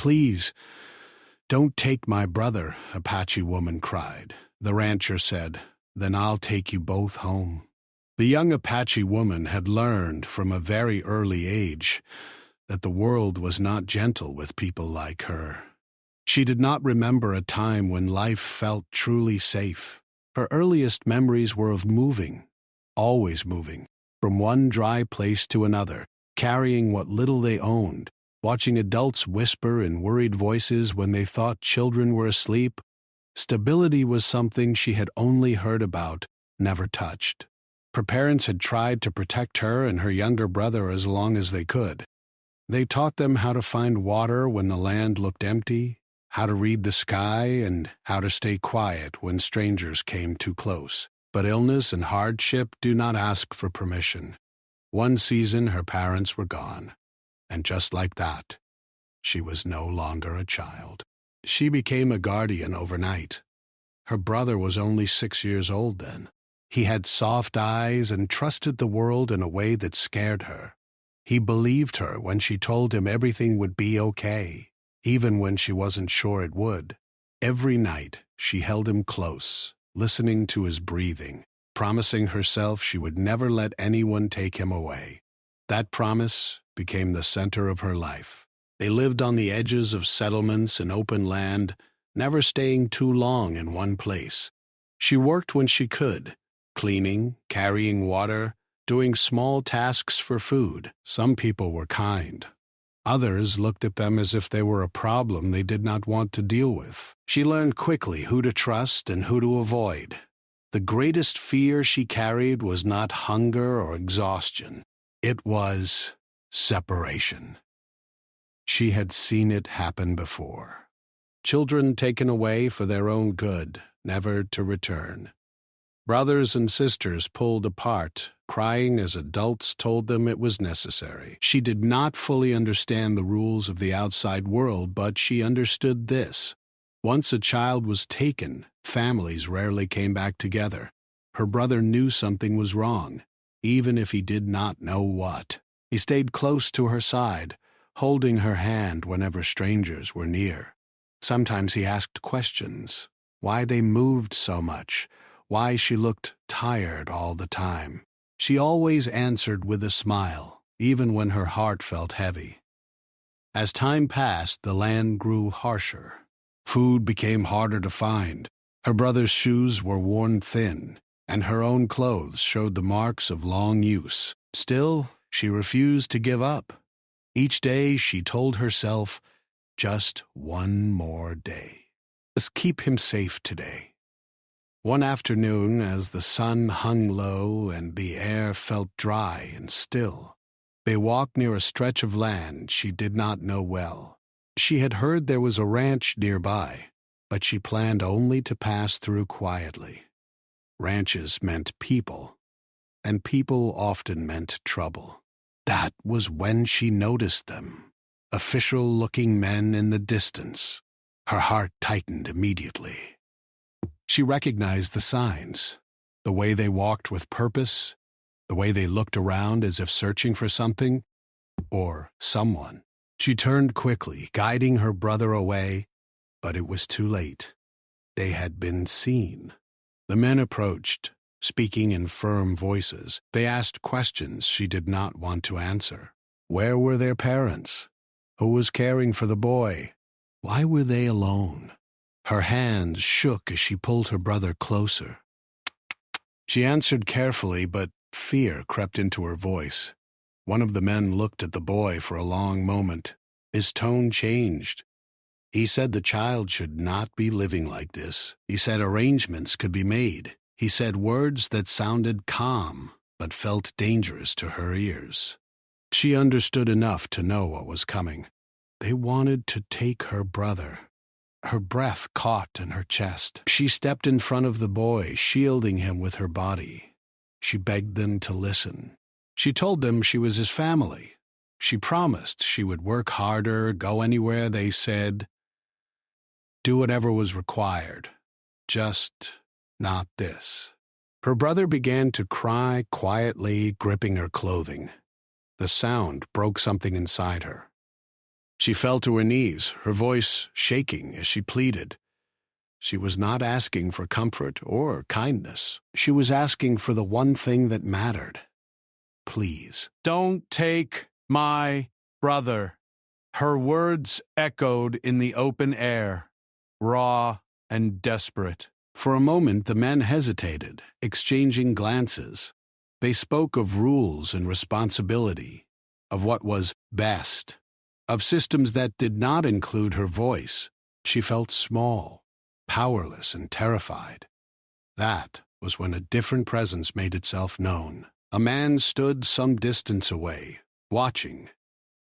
"Please, don't take my brother," Apache woman cried. The rancher said, "Then I'll take you both home." The young Apache woman had learned from a very early age that the world was not gentle with people like her. She did not remember a time when life felt truly safe. Her earliest memories were of moving, always moving, from one dry place to another, carrying what little they owned, watching adults whisper in worried voices when they thought children were asleep. Stability was something she had only heard about, never touched. Her parents had tried to protect her and her younger brother as long as they could. They taught them how to find water when the land looked empty, how to read the sky, and how to stay quiet when strangers came too close. But illness and hardship do not ask for permission. One season her parents were gone, and just like that, she was no longer a child. She became a guardian overnight. Her brother was only 6 years old then. He had soft eyes and trusted the world in a way that scared her. He believed her when she told him everything would be okay, even when she wasn't sure it would. Every night she held him close, listening to his breathing, promising herself she would never let anyone take him away. That promise became the center of her life. They lived on the edges of settlements and open land, never staying too long in one place. She worked when she could, cleaning, carrying water, doing small tasks for food. Some people were kind. Others looked at them as if they were a problem they did not want to deal with. She learned quickly who to trust and who to avoid. The greatest fear she carried was not hunger or exhaustion. It was separation. She had seen it happen before. Children taken away for their own good, never to return. Brothers and sisters pulled apart, crying as adults told them it was necessary. She did not fully understand the rules of the outside world, but she understood this. Once a child was taken, families rarely came back together. Her brother knew something was wrong, even if he did not know what. He stayed close to her side, holding her hand whenever strangers were near. Sometimes he asked questions, why they moved so much, why she looked tired all the time. She always answered with a smile, even when her heart felt heavy. As time passed, the land grew harsher. Food became harder to find. Her brother's shoes were worn thin, and her own clothes showed the marks of long use. Still, she refused to give up. Each day she told herself, just one more day. Let's keep him safe today. One afternoon, as the sun hung low and the air felt dry and still, they walked near a stretch of land she did not know well. She had heard there was a ranch nearby, but she planned only to pass through quietly. Ranches meant people, and people often meant trouble. That was when she noticed them, official-looking men in the distance. Her heart tightened immediately. She recognized the signs, the way they walked with purpose, the way they looked around as if searching for something or someone. She turned quickly, guiding her brother away, but it was too late. They had been seen. The men approached, speaking in firm voices. They asked questions she did not want to answer. Where were their parents? Who was caring for the boy? Why were they alone? Her hands shook as she pulled her brother closer. She answered carefully, but fear crept into her voice. One of the men looked at the boy for a long moment. His tone changed. He said the child should not be living like this. He said arrangements could be made. He said words that sounded calm, but felt dangerous to her ears. She understood enough to know what was coming. They wanted to take her brother. Her breath caught in her chest. She stepped in front of the boy, shielding him with her body. She begged them to listen. She told them she was his family. She promised she would work harder, go anywhere they said, do whatever was required. Just not this. Her brother began to cry quietly, gripping her clothing. The sound broke something inside her. She fell to her knees, her voice shaking as she pleaded. She was not asking for comfort or kindness. She was asking for the one thing that mattered. Please, don't take my brother. Her words echoed in the open air, raw and desperate. For a moment, the men hesitated, exchanging glances. They spoke of rules and responsibility, of what was best, of systems that did not include her voice. She felt small, powerless, and terrified. That was when a different presence made itself known. A man stood some distance away, watching.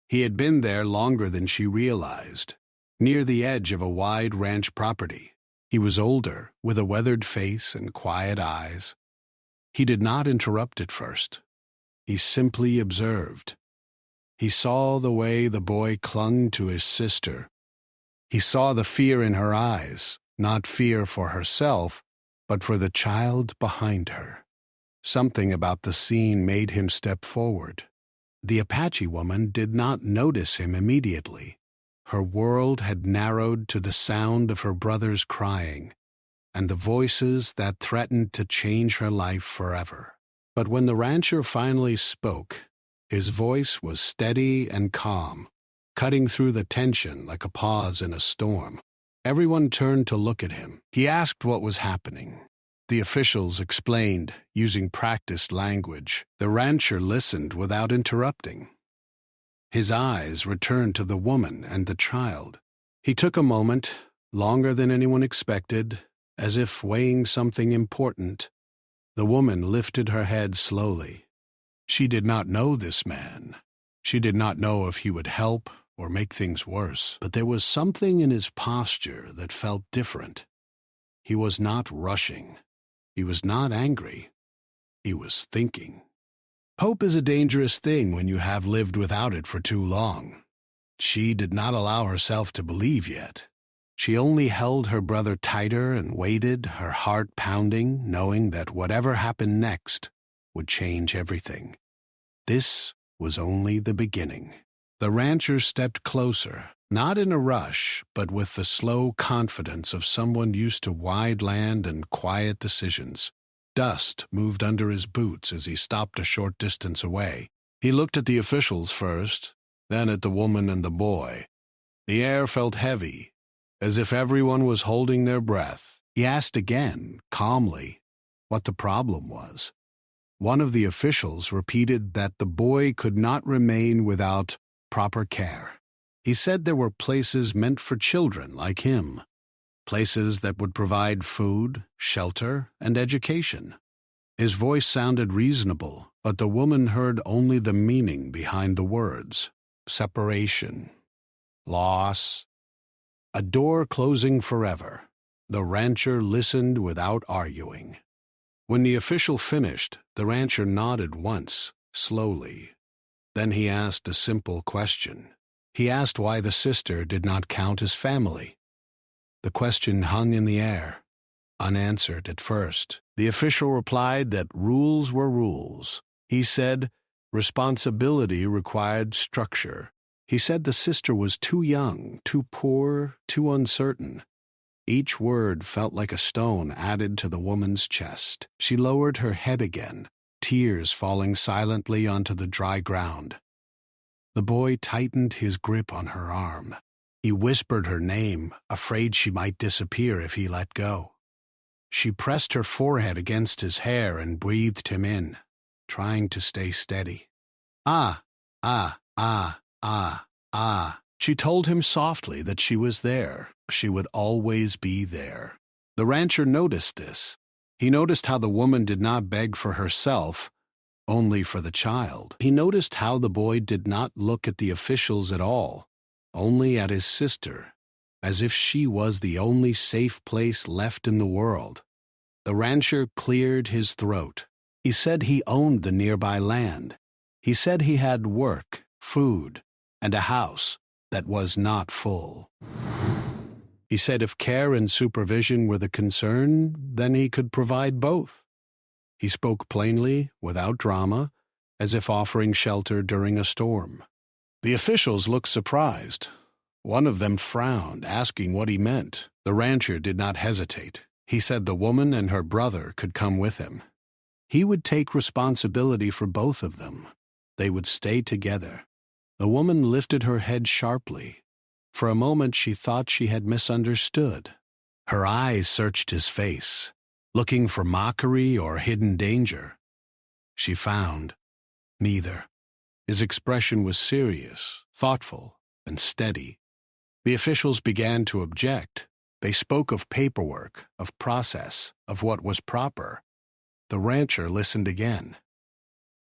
He had been there longer than she realized, near the edge of a wide ranch property. He was older, with a weathered face and quiet eyes. He did not interrupt at first. He simply observed. He saw the way the boy clung to his sister. He saw the fear in her eyes, not fear for herself, but for the child behind her. Something about the scene made him step forward. The Apache woman did not notice him immediately. Her world had narrowed to the sound of her brother's crying, and the voices that threatened to change her life forever. But when the rancher finally spoke, his voice was steady and calm, cutting through the tension like a pause in a storm. Everyone turned to look at him. He asked what was happening. The officials explained, using practiced language. The rancher listened without interrupting. His eyes returned to the woman and the child. He took a moment, longer than anyone expected, as if weighing something important. The woman lifted her head slowly. She did not know this man. She did not know if he would help or make things worse, but there was something in his posture that felt different. He was not rushing. He was not angry. He was thinking. Hope is a dangerous thing when you have lived without it for too long. She did not allow herself to believe yet. She only held her brother tighter and waited, her heart pounding, knowing that whatever happened next would change everything. This was only the beginning. The rancher stepped closer, not in a rush, but with the slow confidence of someone used to wide land and quiet decisions. Dust moved under his boots as he stopped a short distance away. He looked at the officials first, then at the woman and the boy. The air felt heavy, as if everyone was holding their breath. He asked again, calmly, what the problem was. One of the officials repeated that the boy could not remain without proper care. He said there were places meant for children like him, places that would provide food, shelter, and education. His voice sounded reasonable, but the woman heard only the meaning behind the words. Separation, loss, a door closing forever. The rancher listened without arguing. When the official finished, the rancher nodded once, slowly. Then he asked a simple question. He asked why the sister did not count as family. The question hung in the air, unanswered at first. The official replied that rules were rules. He said responsibility required structure. He said the sister was too young, too poor, too uncertain. Each word felt like a stone added to the woman's chest. She lowered her head again, tears falling silently onto the dry ground. The boy tightened his grip on her arm. He whispered her name, afraid she might disappear if he let go. She pressed her forehead against his hair and breathed him in, trying to stay steady. Ah, ah, ah, ah, ah. She told him softly that she was there. She would always be there. The rancher noticed this. He noticed how the woman did not beg for herself, only for the child. He noticed how the boy did not look at the officials at all, only at his sister, as if she was the only safe place left in the world. The rancher cleared his throat. He said he owned the nearby land. He said he had work, food, and a house that was not full. He said if care and supervision were the concern, then he could provide both. He spoke plainly, without drama, as if offering shelter during a storm. The officials looked surprised. One of them frowned, asking what he meant. The rancher did not hesitate. He said the woman and her brother could come with him. He would take responsibility for both of them. They would stay together. The woman lifted her head sharply. For a moment she thought she had misunderstood. Her eyes searched his face, looking for mockery or hidden danger. She found neither. His expression was serious, thoughtful, and steady. The officials began to object. They spoke of paperwork, of process, of what was proper. The rancher listened again.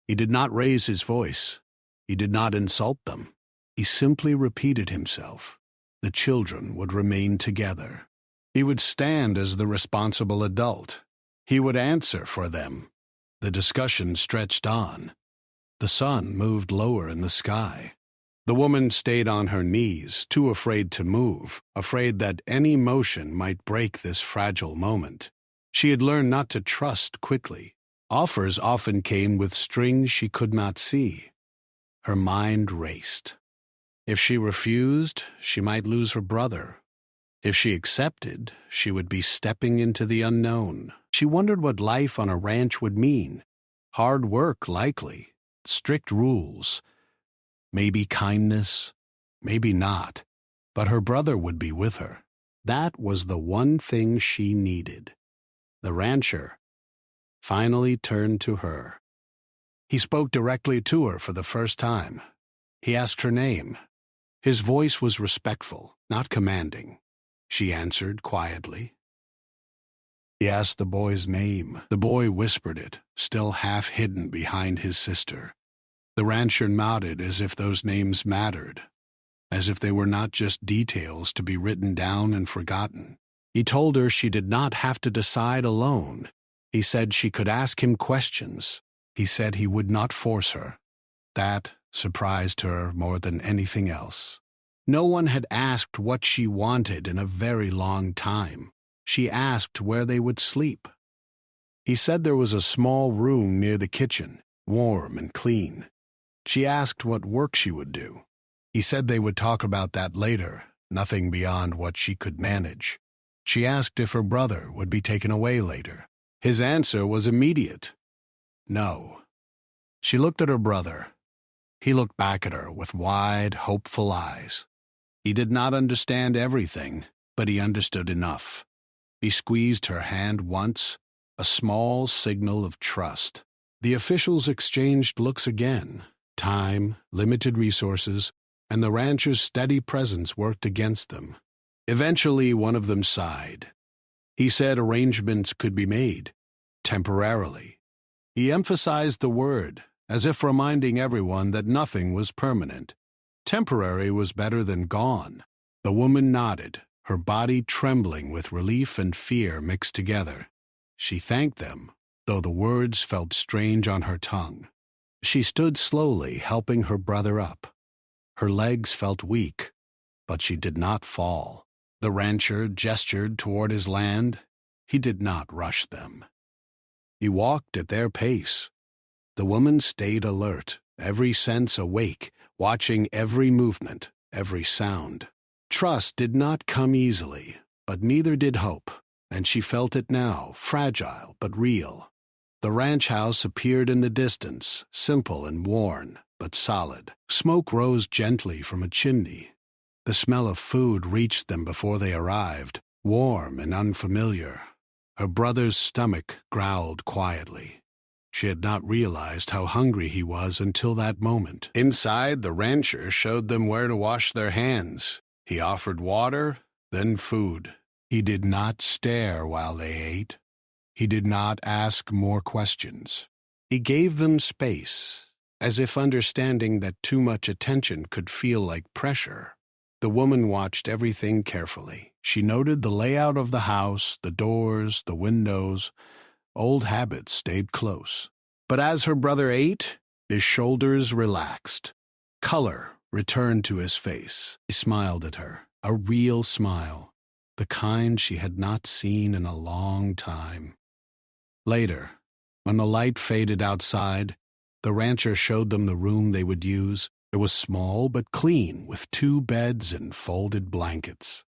He did not raise his voice. He did not insult them. He simply repeated himself. The children would remain together. He would stand as the responsible adult. He would answer for them. The discussion stretched on. The sun moved lower in the sky. The woman stayed on her knees, too afraid to move, afraid that any motion might break this fragile moment. She had learned not to trust quickly. Offers often came with strings she could not see. Her mind raced. If she refused, she might lose her brother. If she accepted, she would be stepping into the unknown. She wondered what life on a ranch would mean. Hard work, likely. Strict rules. Maybe kindness. Maybe not. But her brother would be with her. That was the one thing she needed. The rancher finally turned to her. He spoke directly to her for the first time. He asked her name. His voice was respectful, not commanding. She answered quietly. He asked the boy's name. The boy whispered it, still half hidden behind his sister. The rancher nodded as if those names mattered, as if they were not just details to be written down and forgotten. He told her she did not have to decide alone. He said she could ask him questions. He said he would not force her. That surprised her more than anything else. No one had asked what she wanted in a very long time. She asked where they would sleep. He said there was a small room near the kitchen, warm and clean. She asked what work she would do. He said they would talk about that later, nothing beyond what she could manage. She asked if her brother would be taken away later. His answer was immediate. No. She looked at her brother. He looked back at her with wide, hopeful eyes. He did not understand everything, but he understood enough. He squeezed her hand once, a small signal of trust. The officials exchanged looks again. Time, limited resources, and the rancher's steady presence worked against them. Eventually, one of them sighed. He said arrangements could be made, temporarily. He emphasized the word, as if reminding everyone that nothing was permanent. Temporary was better than gone. The woman nodded, her body trembling with relief and fear mixed together. She thanked them, though the words felt strange on her tongue. She stood slowly, helping her brother up. Her legs felt weak, but she did not fall. The rancher gestured toward his land. He did not rush them. He walked at their pace. The woman stayed alert, every sense awake, watching every movement, every sound. Trust did not come easily, but neither did hope, and she felt it now, fragile but real. The ranch house appeared in the distance, simple and worn, but solid. Smoke rose gently from a chimney. The smell of food reached them before they arrived, warm and unfamiliar. Her brother's stomach growled quietly. She had not realized how hungry he was until that moment. Inside, the rancher showed them where to wash their hands. He offered water, then food. He did not stare while they ate. He did not ask more questions. He gave them space, as if understanding that too much attention could feel like pressure. The woman watched everything carefully. She noted the layout of the house, the doors, the windows. Old habits stayed close. But as her brother ate, his shoulders relaxed. Color returned to his face. He smiled at her, a real smile, the kind she had not seen in a long time. Later, when the light faded outside, the rancher showed them the room they would use. It was small but clean, with 2 beds and folded blankets.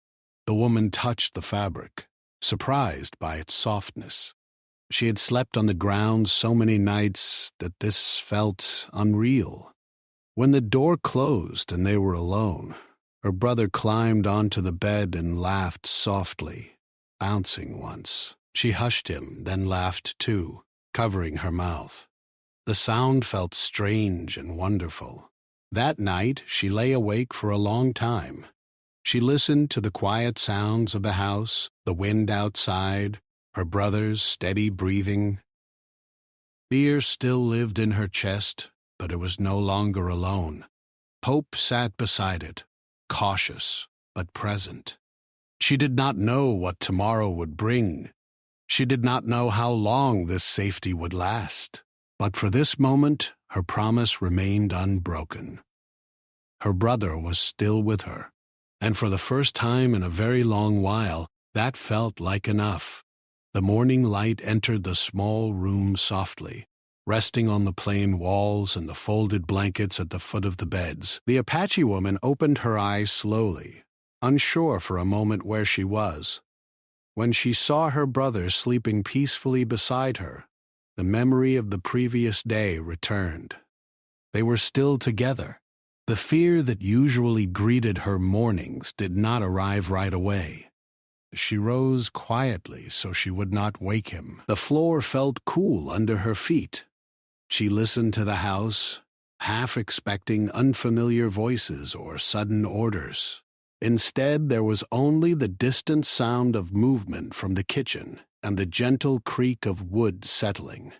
The woman touched the fabric, surprised by its softness. She had slept on the ground so many nights that this felt unreal. When the door closed and they were alone, her brother climbed onto the bed and laughed softly, bouncing once. She hushed him, then laughed too, covering her mouth. The sound felt strange and wonderful. That night she lay awake for a long time. She listened to the quiet sounds of the house, the wind outside, her brother's steady breathing. Fear still lived in her chest, but it was no longer alone. Pope sat beside it, cautious but present. She did not know what tomorrow would bring. She did not know how long this safety would last. But for this moment, her promise remained unbroken. Her brother was still with her, and for the first time in a very long while, that felt like enough. The morning light entered the small room softly, resting on the plain walls and the folded blankets at the foot of the beds. The Apache woman opened her eyes slowly, unsure for a moment where she was. When she saw her brother sleeping peacefully beside her, the memory of the previous day returned. They were still together. The fear that usually greeted her mornings did not arrive right away. She rose quietly so she would not wake him. The floor felt cool under her feet. She listened to the house, half expecting unfamiliar voices or sudden orders. Instead, there was only the distant sound of movement from the kitchen and the gentle creak of wood settling.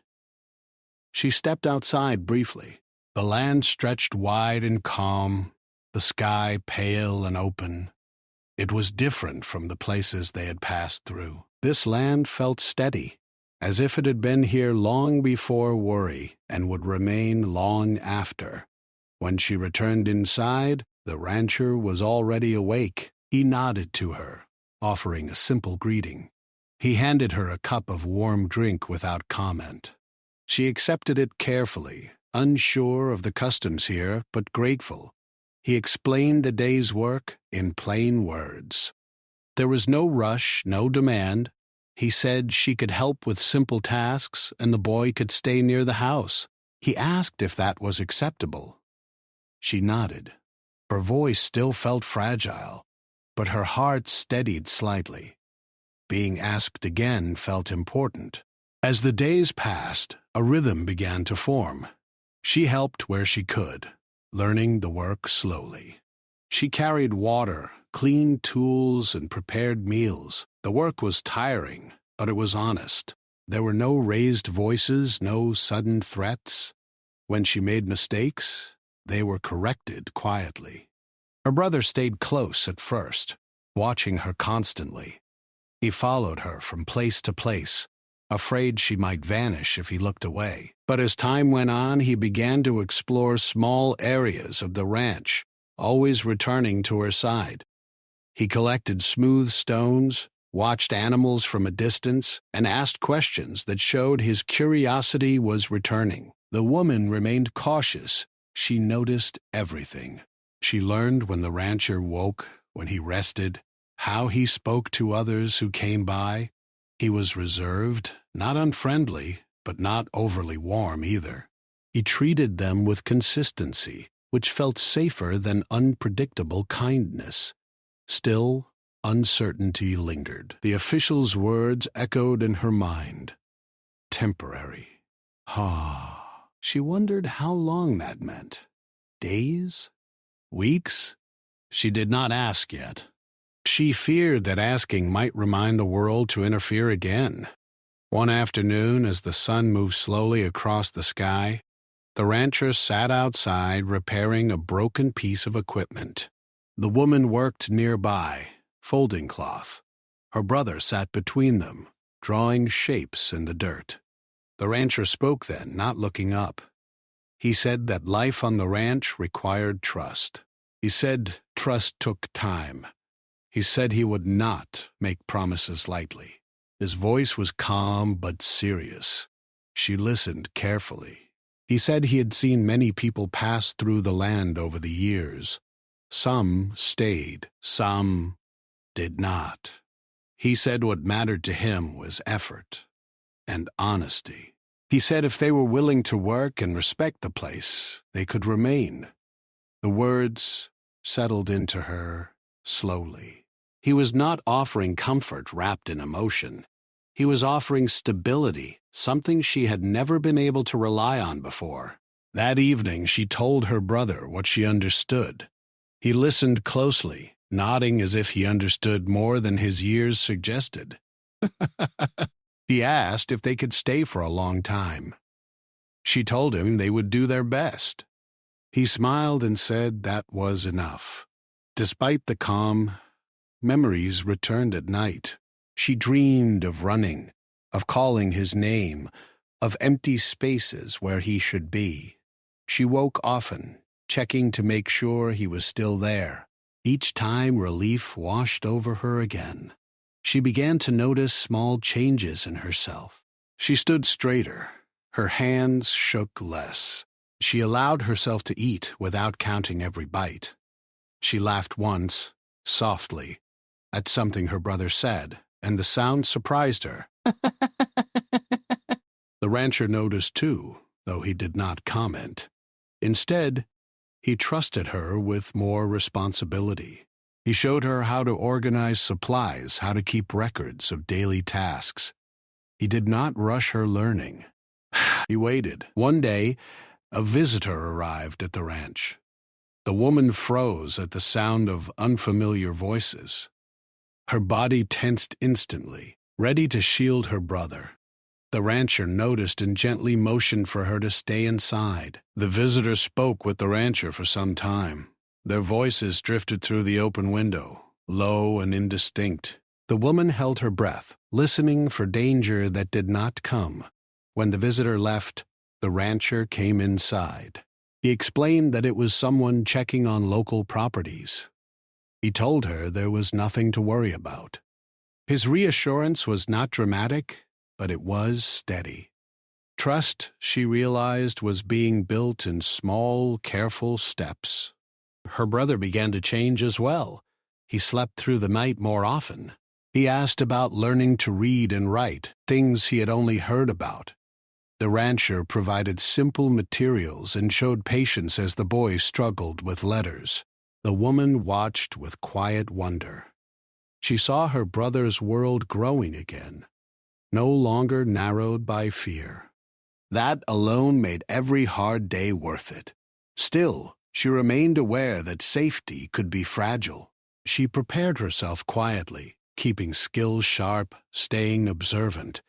She stepped outside briefly. The land stretched wide and calm, the sky pale and open. It was different from the places they had passed through. This land felt steady, as if it had been here long before worry and would remain long after. When she returned inside, the rancher was already awake. He nodded to her, offering a simple greeting. He handed her a cup of warm drink without comment. She accepted it carefully, unsure of the customs here, but grateful. He explained the day's work in plain words. There was no rush, no demand. He said she could help with simple tasks and the boy could stay near the house. He asked if that was acceptable. She nodded. Her voice still felt fragile, but her heart steadied slightly. Being asked again felt important. As the days passed, a rhythm began to form. She helped where she could, learning the work slowly. She carried water, cleaned tools, and prepared meals. The work was tiring, but it was honest. There were no raised voices, no sudden threats. When she made mistakes, they were corrected quietly. Her brother stayed close at first, watching her constantly. He followed her from place to place, afraid she might vanish if he looked away. But as time went on, he began to explore small areas of the ranch, always returning to her side. He collected smooth stones, watched animals from a distance, and asked questions that showed his curiosity was returning. The woman remained cautious. She noticed everything. She learned when the rancher woke, when he rested, how he spoke to others who came by. He was reserved, not unfriendly, but not overly warm either. He treated them with consistency, which felt safer than unpredictable kindness. Still, uncertainty lingered. The official's words echoed in her mind. Temporary. She wondered how long that meant. Days? Weeks? She did not ask yet. She feared that asking might remind the world to interfere again. One afternoon, as the sun moved slowly across the sky, the rancher sat outside repairing a broken piece of equipment. The woman worked nearby, folding cloth. Her brother sat between them, drawing shapes in the dirt. The rancher spoke then, not looking up. He said that life on the ranch required trust. He said trust took time. He said he would not make promises lightly. His voice was calm but serious. She listened carefully. He said he had seen many people pass through the land over the years. Some stayed, some did not. He said what mattered to him was effort and honesty. He said if they were willing to work and respect the place, they could remain. The words settled into her slowly. He was not offering comfort wrapped in emotion. He was offering stability, something she had never been able to rely on before. That evening, she told her brother what she understood. He listened closely, nodding as if he understood more than his years suggested. He asked if they could stay for a long time. She told him they would do their best. He smiled and said that was enough. Despite the calm, memories returned at night. She dreamed of running, of calling his name, of empty spaces where he should be. She woke often, checking to make sure he was still there. Each time relief washed over her again. She began to notice small changes in herself. She stood straighter. Her hands shook less. She allowed herself to eat without counting every bite. She laughed once, softly, at something her brother said, and the sound surprised her. The rancher noticed too, though he did not comment. Instead, he trusted her with more responsibility. He showed her how to organize supplies, how to keep records of daily tasks. He did not rush her learning. He waited. One day, a visitor arrived at the ranch. The woman froze at the sound of unfamiliar voices. Her body tensed instantly, ready to shield her brother. The rancher noticed and gently motioned for her to stay inside. The visitor spoke with the rancher for some time. Their voices drifted through the open window, low and indistinct. The woman held her breath, listening for danger that did not come. When the visitor left, the rancher came inside. He explained that it was someone checking on local properties. He told her there was nothing to worry about. His reassurance was not dramatic, but it was steady. Trust, she realized, was being built in small, careful steps. Her brother began to change as well. He slept through the night more often. He asked about learning to read and write, things he had only heard about. The rancher provided simple materials and showed patience as the boy struggled with letters. The woman watched with quiet wonder. She saw her brother's world growing again, no longer narrowed by fear. That alone made every hard day worth it. Still, she remained aware that safety could be fragile. She prepared herself quietly, keeping skills sharp, staying observant.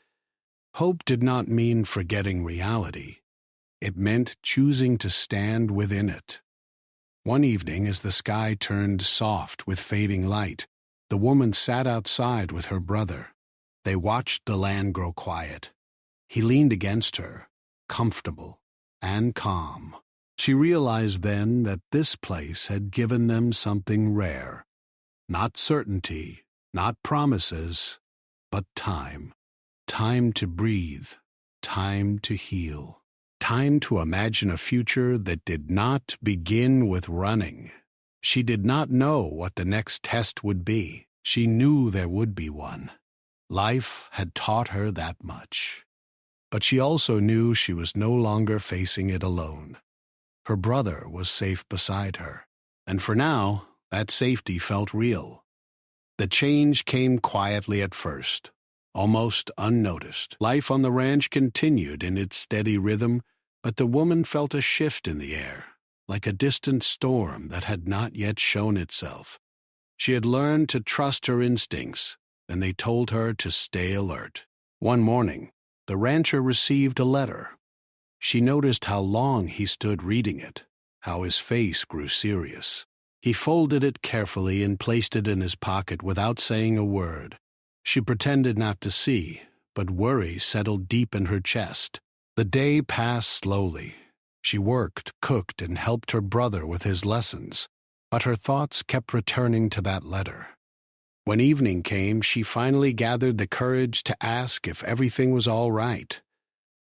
Hope did not mean forgetting reality. It meant choosing to stand within it. One evening, as the sky turned soft with fading light, the woman sat outside with her brother. They watched the land grow quiet. He leaned against her, comfortable and calm. She realized then that this place had given them something rare. Not certainty, not promises, but time. Time to breathe, time to heal, time to imagine a future that did not begin with running. She did not know what the next test would be. She knew there would be one. Life had taught her that much. But she also knew she was no longer facing it alone. Her brother was safe beside her, and for now, that safety felt real. The change came quietly at first, almost unnoticed. Life on the ranch continued in its steady rhythm, but the woman felt a shift in the air, like a distant storm that had not yet shown itself. She had learned to trust her instincts, and they told her to stay alert. One morning, the rancher received a letter. She noticed how long he stood reading it, how his face grew serious. He folded it carefully and placed it in his pocket without saying a word. She pretended not to see, but worry settled deep in her chest. The day passed slowly. She worked, cooked, and helped her brother with his lessons, but her thoughts kept returning to that letter. When evening came, she finally gathered the courage to ask if everything was all right.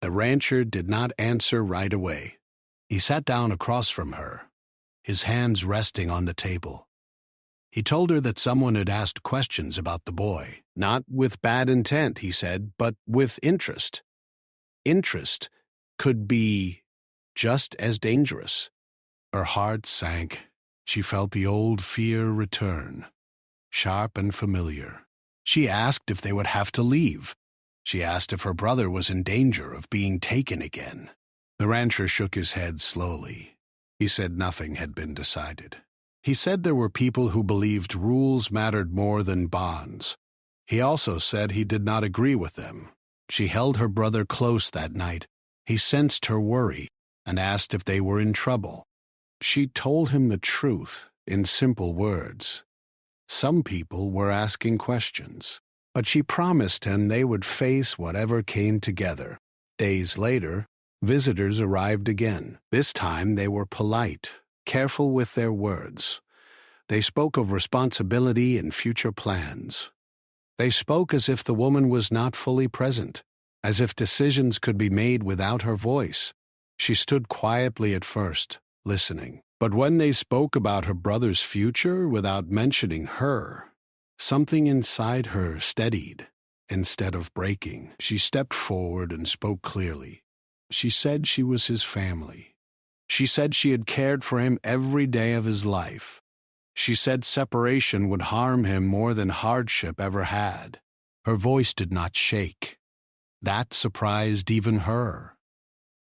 The rancher did not answer right away. He sat down across from her, his hands resting on the table. He told her that someone had asked questions about the boy, not with bad intent, he said, but with interest. Interest could be just as dangerous. Her heart sank. She felt the old fear return, sharp and familiar. She asked if they would have to leave. She asked if her brother was in danger of being taken again. The rancher shook his head slowly. He said nothing had been decided. He said there were people who believed rules mattered more than bonds. He also said he did not agree with them. She held her brother close that night. He sensed her worry and asked if they were in trouble. She told him the truth in simple words. Some people were asking questions, but she promised him they would face whatever came together. Days later, visitors arrived again. This time they were polite, careful with their words. They spoke of responsibility and future plans. They spoke as if the woman was not fully present, as if decisions could be made without her voice. She stood quietly at first, listening. But when they spoke about her brother's future without mentioning her, something inside her steadied instead of breaking. She stepped forward and spoke clearly. She said she was his family. She said she had cared for him every day of his life. She said separation would harm him more than hardship ever had. Her voice did not shake. That surprised even her.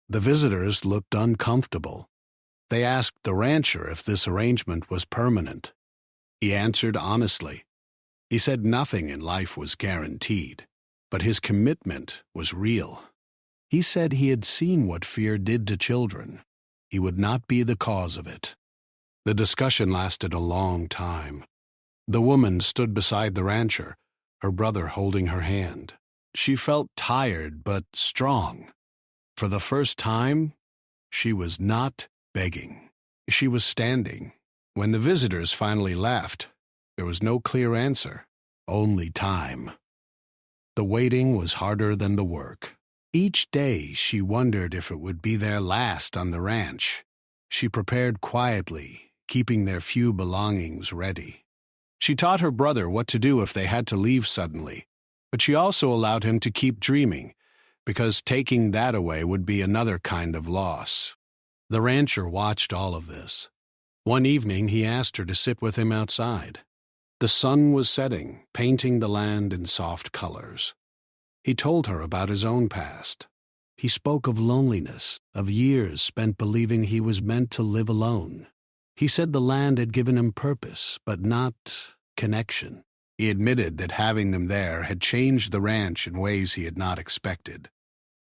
The visitors looked uncomfortable. They asked the rancher if this arrangement was permanent. He answered honestly. He said nothing in life was guaranteed, but his commitment was real. He said he had seen what fear did to children. He would not be the cause of it. The discussion lasted a long time. The woman stood beside the rancher, her brother holding her hand. She felt tired but strong. For the first time, she was not begging. She was standing. When the visitors finally left, there was no clear answer, only time. The waiting was harder than the work. Each day she wondered if it would be their last on the ranch. She prepared quietly, keeping their few belongings ready. She taught her brother what to do if they had to leave suddenly, but she also allowed him to keep dreaming, because taking that away would be another kind of loss. The rancher watched all of this. One evening he asked her to sit with him outside. The sun was setting, painting the land in soft colors. He told her about his own past. He spoke of loneliness, of years spent believing he was meant to live alone. He said the land had given him purpose, but not connection. He admitted that having them there had changed the ranch in ways he had not expected.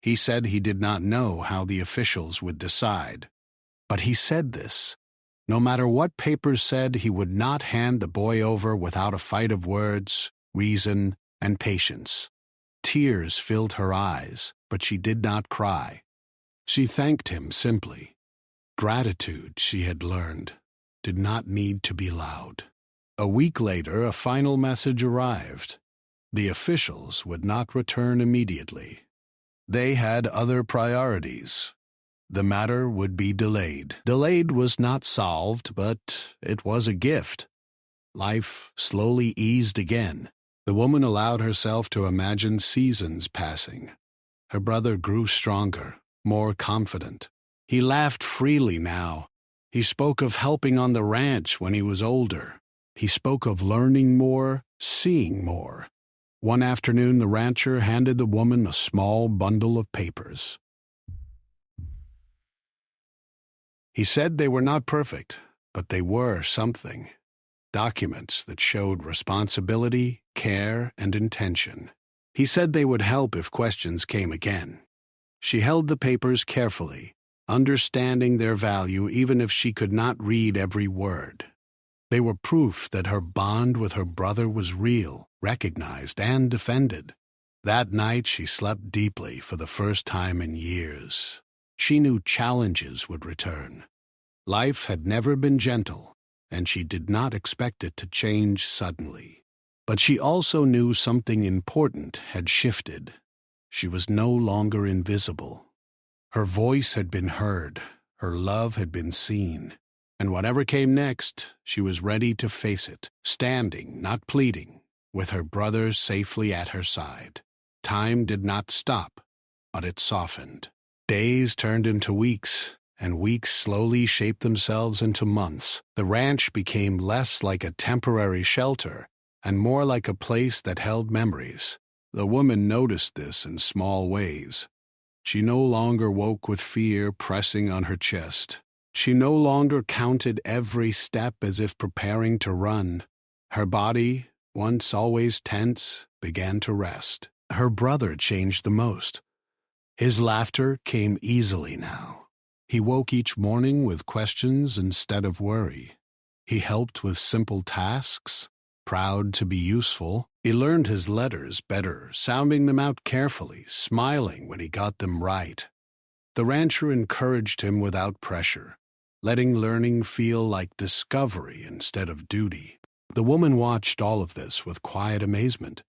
He said he did not know how the officials would decide. But he said this. No matter what papers said, he would not hand the boy over without a fight of words, reason, and patience. Tears filled her eyes, but she did not cry. She thanked him simply. Gratitude, she had learned, did not need to be loud. A week later, a final message arrived. The officials would not return immediately. They had other priorities. The matter would be delayed. Delayed was not solved, but it was a gift. Life slowly eased again. The woman allowed herself to imagine seasons passing. Her brother grew stronger, more confident. He laughed freely now. He spoke of helping on the ranch when he was older. He spoke of learning more, seeing more. One afternoon, the rancher handed the woman a small bundle of papers. He said they were not perfect, but they were something. Documents that showed responsibility, care, and intention. He said they would help if questions came again. She held the papers carefully, understanding their value even if she could not read every word. They were proof that her bond with her brother was real, recognized, and defended. That night she slept deeply for the first time in years. She knew challenges would return. Life had never been gentle, and she did not expect it to change suddenly. But she also knew something important had shifted. She was no longer invisible. Her voice had been heard, her love had been seen, and whatever came next, she was ready to face it, standing, not pleading, with her brother safely at her side. Time did not stop, but it softened. Days turned into weeks, and weeks slowly shaped themselves into months. The ranch became less like a temporary shelter and more like a place that held memories. The woman noticed this in small ways. She no longer woke with fear pressing on her chest. She no longer counted every step as if preparing to run. Her body, once always tense, began to rest. Her brother changed the most. His laughter came easily now. He woke each morning with questions instead of worry. He helped with simple tasks, proud to be useful. He learned his letters better, sounding them out carefully, smiling when he got them right. The rancher encouraged him without pressure, letting learning feel like discovery instead of duty. The woman watched all of this with quiet amazement.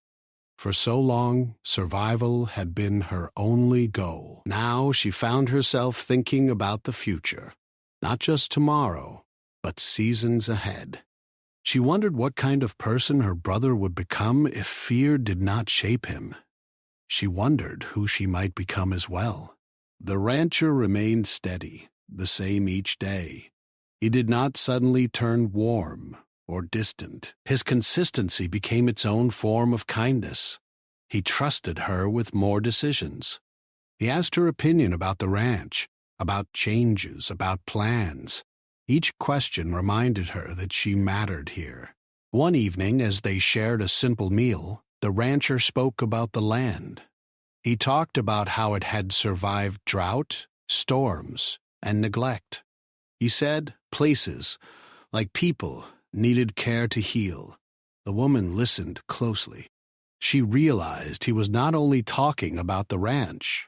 For so long, survival had been her only goal. Now she found herself thinking about the future, not just tomorrow, but seasons ahead. She wondered what kind of person her brother would become if fear did not shape him. She wondered who she might become as well. The rancher remained steady, the same each day. He did not suddenly turn warm or distant. His consistency became its own form of kindness. He trusted her with more decisions. He asked her opinion about the ranch, about changes, about plans. Each question reminded her that she mattered here. One evening, as they shared a simple meal, the rancher spoke about the land. He talked about how it had survived drought, storms, and neglect. He said places, like people, needed care to heal. The woman listened closely. She realized he was not only talking about the ranch.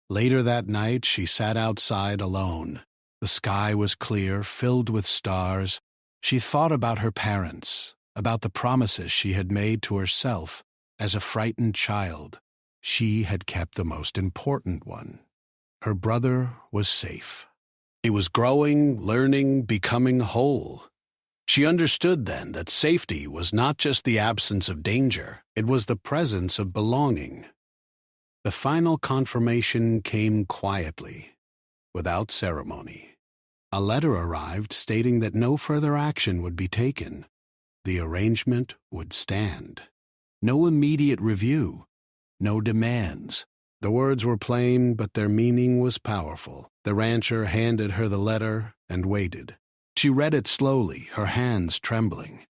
Later that night, she sat outside alone. The sky was clear, filled with stars. She thought about her parents, about the promises she had made to herself as a frightened child. She had kept the most important one. Her brother was safe. He was growing, learning, becoming whole. She understood then that safety was not just the absence of danger, it was the presence of belonging. The final confirmation came quietly, without ceremony. A letter arrived stating that no further action would be taken. The arrangement would stand. No immediate review, no demands. The words were plain, but their meaning was powerful. The rancher handed her the letter and waited. She read it slowly, her hands trembling.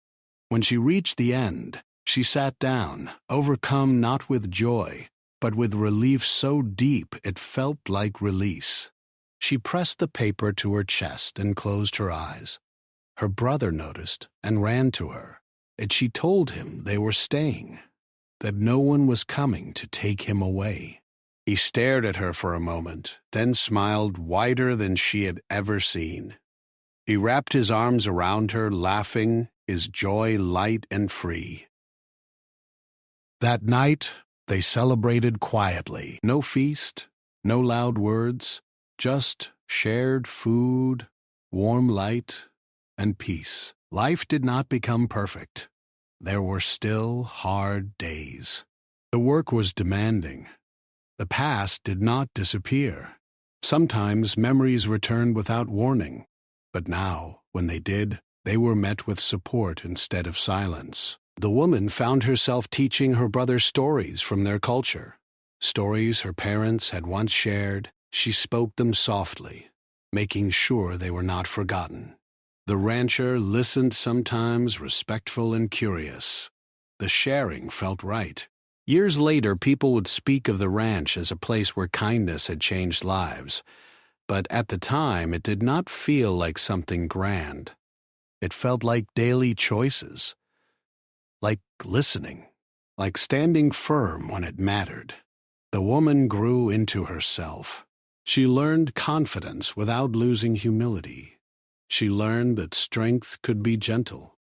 When she reached the end, she sat down, overcome not with joy, but with relief so deep it felt like release. She pressed the paper to her chest and closed her eyes. Her brother noticed and ran to her, and she told him they were staying, that no one was coming to take him away. He stared at her for a moment, then smiled wider than she had ever seen. He wrapped his arms around her, laughing, his joy light and free. That night, they celebrated quietly. No feast, no loud words, just shared food, warm light, and peace. Life did not become perfect. There were still hard days. The work was demanding. The past did not disappear. Sometimes memories returned without warning. But now, when they did, they were met with support instead of silence. The woman found herself teaching her brother stories from their culture. Stories her parents had once shared. She spoke them softly, making sure they were not forgotten. The rancher listened sometimes, respectful and curious. The sharing felt right. Years later, people would speak of the ranch as a place where kindness had changed lives. But at the time, it did not feel like something grand. It felt like daily choices, like listening, like standing firm when it mattered. The woman grew into herself. She learned confidence without losing humility. She learned that strength could be gentle.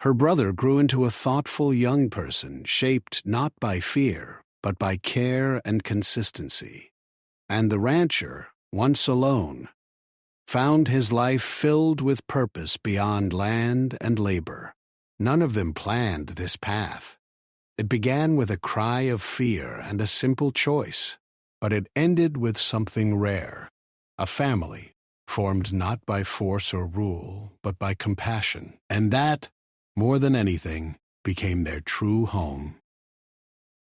Her brother grew into a thoughtful young person, shaped not by fear, but by care and consistency. And the rancher, once alone, found his life filled with purpose beyond land and labor. None of them planned this path. It began with a cry of fear and a simple choice, but it ended with something rare, a family formed not by force or rule, but by compassion. And that, more than anything, became their true home.